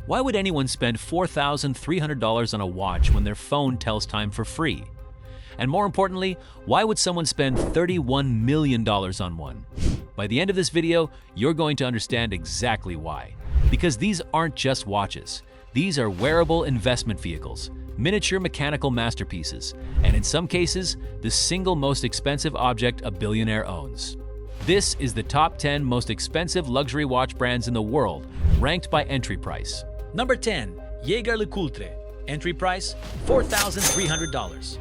Why would anyone spend $4,300 on a watch when their phone tells time for free? And more importantly, why would someone spend $31 million on one? By the end of this video, you're going to understand exactly why. Because these aren't just watches. These are wearable investment vehicles, miniature mechanical masterpieces, and in some cases, the single most expensive object a billionaire owns. This is the top 10 most expensive luxury watch brands in the world, ranked by entry price. Number 10. Jaeger-LeCoultre. Entry price, $4,300.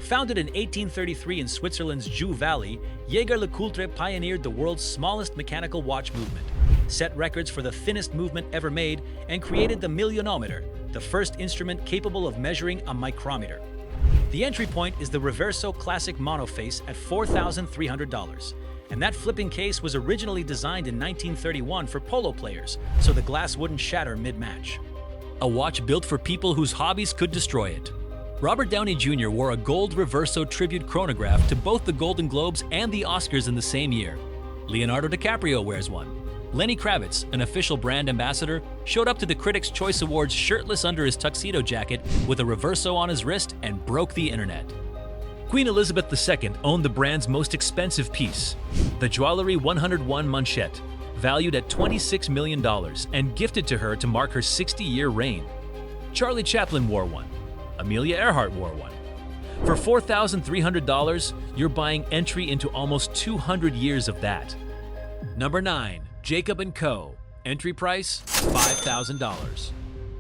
Founded in 1833 in Switzerland's Joux Valley, Jaeger-LeCoultre pioneered the world's smallest mechanical watch movement, set records for the thinnest movement ever made, and created the millionometer, the first instrument capable of measuring a micrometer. The entry point is the Reverso Classic Monoface at $4,300. And that flipping case was originally designed in 1931 for polo players, so the glass wouldn't shatter mid-match. A watch built for people whose hobbies could destroy it. Robert Downey Jr. wore a gold Reverso tribute chronograph to both the Golden Globes and the Oscars in the same year. Leonardo DiCaprio wears one. Lenny Kravitz, an official brand ambassador, showed up to the Critics' Choice Awards shirtless under his tuxedo jacket with a Reverso on his wrist and broke the internet. Queen Elizabeth II owned the brand's most expensive piece, the Joaillerie 101 Manchette, valued at $26 million and gifted to her to mark her 60-year reign. Charlie Chaplin wore one. Amelia Earhart wore one. For $4,300, you're buying entry into almost 200 years of that. Number 9. Jacob & Co. Entry price, $5,000.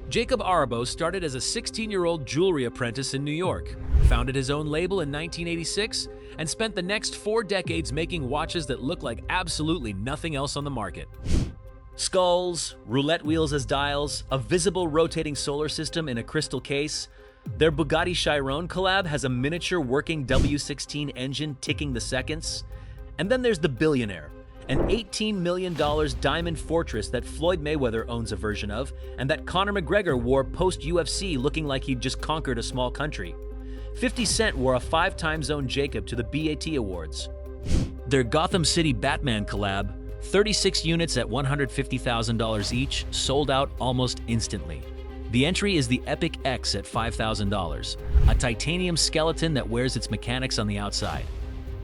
Jacob Arabo started as a 16-year-old jewelry apprentice in New York, founded his own label in 1986, and spent the next 4 decades making watches that look like absolutely nothing else on the market. Skulls, roulette wheels as dials, a visible rotating solar system in a crystal case. Their Bugatti Chiron collab has a miniature working W16 engine ticking the seconds. And then there's the Billionaire, an $18 million diamond fortress that Floyd Mayweather owns a version of, and that Conor McGregor wore post-UFC looking like he'd just conquered a small country. 50 Cent wore a 5-time Zone Jacob to the BAT Awards. Their Gotham City Batman collab, 36 units at $150,000 each, sold out almost instantly. The entry is the Epic X at $5,000, a titanium skeleton that wears its mechanics on the outside.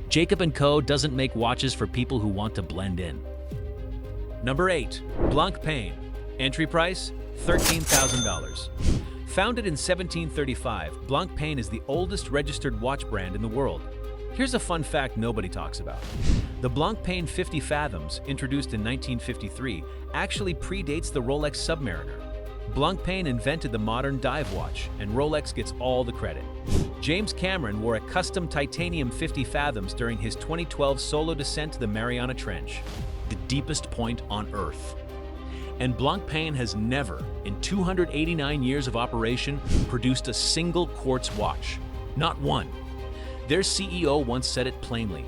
Jacob & Co. doesn't make watches for people who want to blend in. Number 8. Blancpain. Entry price, $13,000. Founded in 1735, Blancpain is the oldest registered watch brand in the world. Here's a fun fact nobody talks about. The Blancpain 50 Fathoms, introduced in 1953, actually predates the Rolex Submariner. Blancpain invented the modern dive watch, and Rolex gets all the credit. James Cameron wore a custom titanium 50 Fathoms during his 2012 solo descent to the Mariana Trench, the deepest point on Earth. And Blancpain has never, in 289 years of operation, produced a single quartz watch. Not one. Their CEO once said it plainly.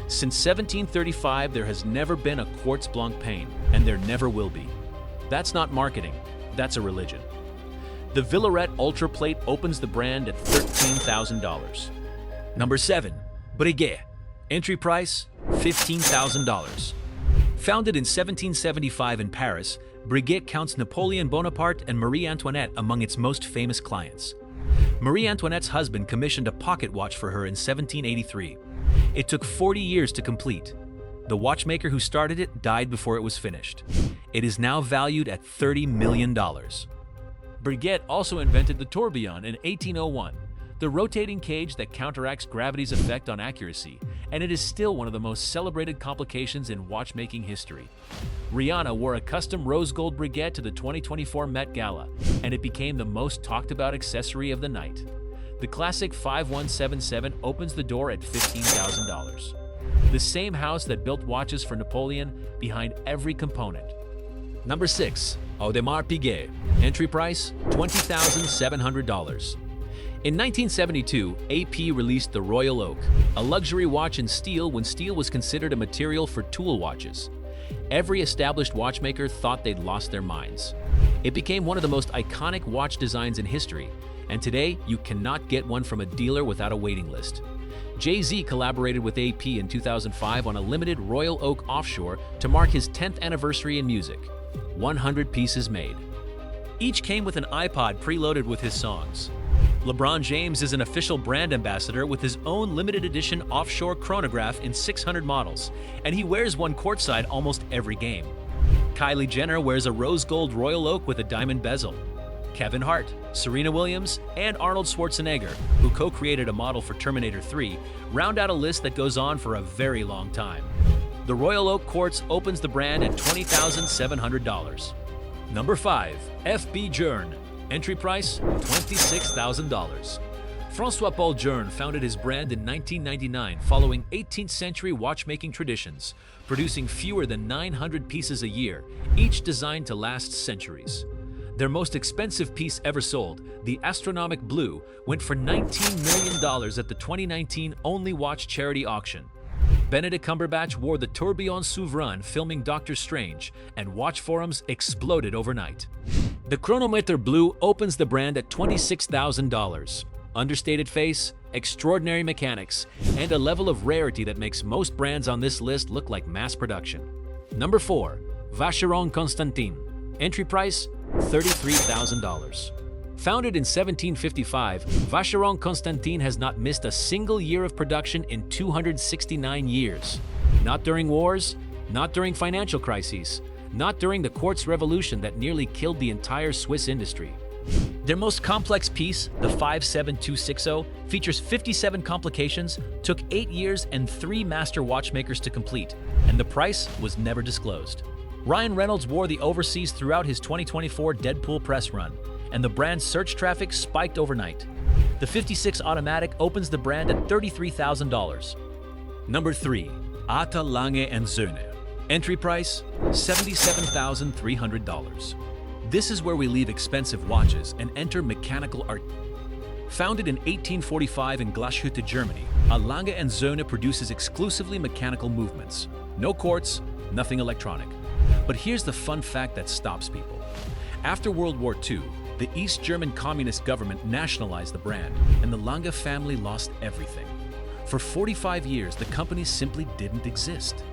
Since 1735, there has never been a quartz Blancpain, and there never will be. That's not marketing. That's a religion. The Villaret Ultra Plate opens the brand at $13,000. Number 7. Breguet. Entry price, $15,000. Founded in 1775 in Paris, Breguet counts Napoleon Bonaparte and Marie Antoinette among its most famous clients. Marie Antoinette's husband commissioned a pocket watch for her in 1783. It took 40 years to complete. The watchmaker who started it died before it was finished. It is now valued at $30 million. Breguet also invented the tourbillon in 1801, the rotating cage that counteracts gravity's effect on accuracy, and it is still one of the most celebrated complications in watchmaking history. Rihanna wore a custom rose gold Breguet to the 2024 Met Gala, and it became the most talked about accessory of the night. The classic 5177 opens the door at $15,000. The same house that built watches for Napoleon behind every component. Number 6. Audemars Piguet. Entry price, $20,700. In 1972, AP released the Royal Oak, a luxury watch in steel when steel was considered a material for tool watches. Every established watchmaker thought they'd lost their minds. It became one of the most iconic watch designs in history, and today you cannot get one from a dealer without a waiting list. Jay-Z collaborated with AP in 2005 on a limited Royal Oak offshore to mark his 10th anniversary in music. 100 pieces made. Each came with an iPod preloaded with his songs. LeBron James is an official brand ambassador with his own limited edition offshore chronograph in 600 models, and he wears one courtside almost every game. Kylie Jenner wears a rose gold royal oak with a diamond bezel. Kevin Hart, Serena Williams, and Arnold Schwarzenegger, who co-created a model for Terminator 3, round out a list that goes on for a very long time. The Royal Oak Quartz opens the brand at $20,700. Number 5. FB Journe. Entry price, $26,000. François-Paul Journe founded his brand in 1999 following 18th century watchmaking traditions, producing fewer than 900 pieces a year, each designed to last centuries. Their most expensive piece ever sold, the Astronomic Blue, went for $19 million at the 2019 Only Watch charity auction. Benedict Cumberbatch wore the Tourbillon Souverain filming Doctor Strange, and watch forums exploded overnight. The Chronometer Blue opens the brand at $26,000. Understated face, extraordinary mechanics, and a level of rarity that makes most brands on this list look like mass production. Number 4. Vacheron Constantin. Entry price, $33,000. Founded in 1755, Vacheron Constantin has not missed a single year of production in 269 years. Not during wars, not during financial crises, not during the quartz revolution that nearly killed the entire Swiss industry. Their most complex piece, the 57260, features 57 complications, took 8 years and 3 master watchmakers to complete, and the price was never disclosed. Ryan Reynolds wore the overseas throughout his 2024 Deadpool press run, and the brand's search traffic spiked overnight. The 56 automatic opens the brand at $33,000. Number 3. Ata Lange Söhne. Entry price, $77,300. This is where we leave expensive watches and enter mechanical art. Founded in 1845 in Glashütte, Germany, a Lange Söhne produces exclusively mechanical movements. No quartz, nothing electronic. But here's the fun fact that stops people. After World War II, the East German Communist government nationalized the brand, and the Lange family lost everything. For 45 years, the company simply didn't exist.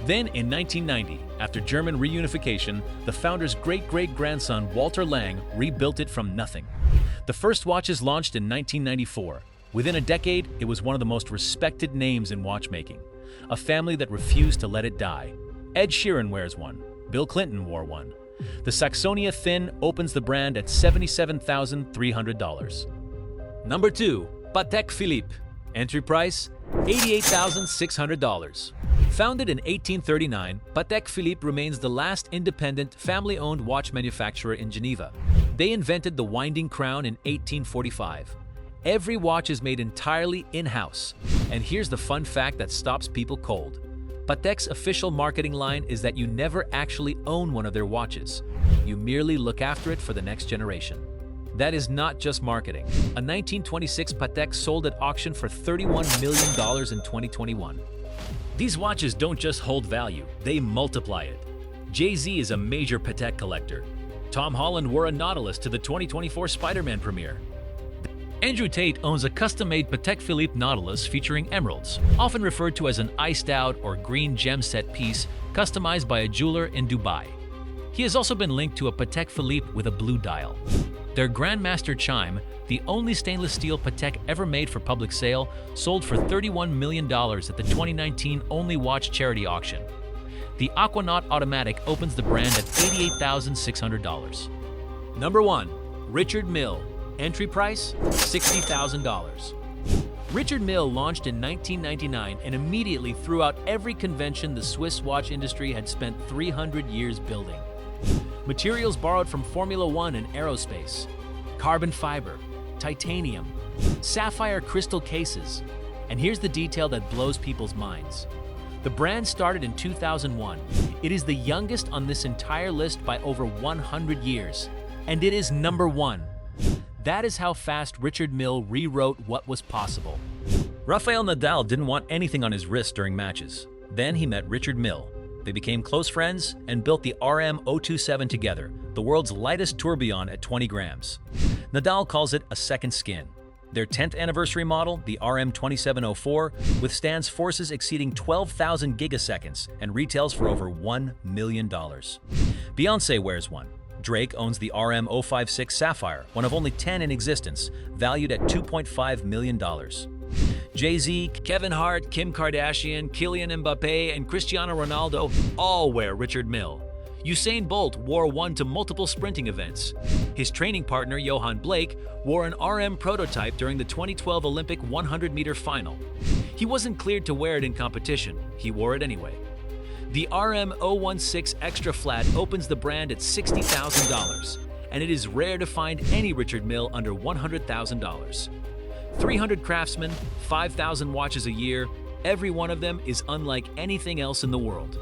Then, in 1990, after German reunification, the founder's great-great-grandson Walter Lange rebuilt it from nothing. The first watches launched in 1994. Within a decade, it was one of the most respected names in watchmaking. A family that refused to let it die. Ed Sheeran wears one. Bill Clinton wore one. The Saxonia Thin opens the brand at $77,300. Number 2. Patek Philippe. Entry price, $88,600. Founded in 1839, Patek Philippe remains the last independent, family-owned watch manufacturer in Geneva. They invented the winding crown in 1845. Every watch is made entirely in-house. And here's the fun fact that stops people cold. Patek's official marketing line is that you never actually own one of their watches. You merely look after it for the next generation. That is not just marketing. A 1926 Patek sold at auction for $31 million in 2021. These watches don't just hold value, they multiply it. Jay-Z is a major Patek collector. Tom Holland wore a Nautilus to the 2024 Spider-Man premiere. Andrew Tate owns a custom-made Patek Philippe Nautilus featuring emeralds, often referred to as an iced-out or green gem set piece customized by a jeweler in Dubai. He has also been linked to a Patek Philippe with a blue dial. Their Grandmaster chime, the only stainless steel Patek ever made for public sale, sold for $31 million at the 2019 Only Watch charity auction. The Aquanaut Automatic opens the brand at $88,600. Number 1. Richard Mille. Entry price, $60,000. Richard Mille launched in 1999 and immediately threw out every convention the Swiss watch industry had spent 300 years building. Materials borrowed from Formula One and aerospace, carbon fiber, titanium, sapphire crystal cases, and here's the detail that blows people's minds. The brand started in 2001. It is the youngest on this entire list by over 100 years, and it is number 1. That is how fast Richard Mille rewrote what was possible. Rafael Nadal didn't want anything on his wrist during matches. Then he met Richard Mille. They became close friends and built the RM027 together, the world's lightest tourbillon at 20 grams. Nadal calls it a second skin. Their 10th anniversary model, the RM2704, withstands forces exceeding 12,000 gigaseconds and retails for over $1 million. Beyoncé wears one. Drake owns the RM056 Sapphire, one of only 10 in existence, valued at $2.5 million. Jay-Z, Kevin Hart, Kim Kardashian, Kylian Mbappé, and Cristiano Ronaldo all wear Richard Mille. Usain Bolt wore one to multiple sprinting events. His training partner, Johan Blake, wore an RM prototype during the 2012 Olympic 100-meter final. He wasn't cleared to wear it in competition. He wore it anyway. The RM016 Extra Flat opens the brand at $60,000, and it is rare to find any Richard Mille under $100,000. 300 craftsmen, 5,000 watches a year, every one of them is unlike anything else in the world.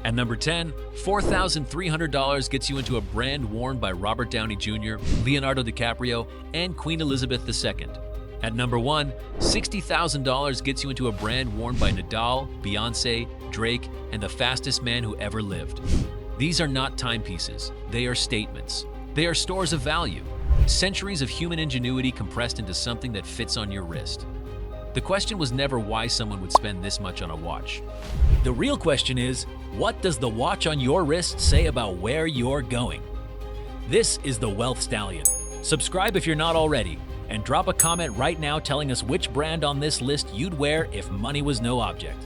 At number 10, $4,300 gets you into a brand worn by Robert Downey Jr., Leonardo DiCaprio, and Queen Elizabeth II. At number 1, $60,000 gets you into a brand worn by Nadal, Beyoncé, Drake, and the fastest man who ever lived. These are not timepieces, they are statements. They are stores of value, centuries of human ingenuity compressed into something that fits on your wrist. The question was never why someone would spend this much on a watch. The real question is, what does the watch on your wrist say about where you're going? This is the Wealth Stallion. Subscribe if you're not already, and drop a comment right now telling us which brand on this list you'd wear if money was no object.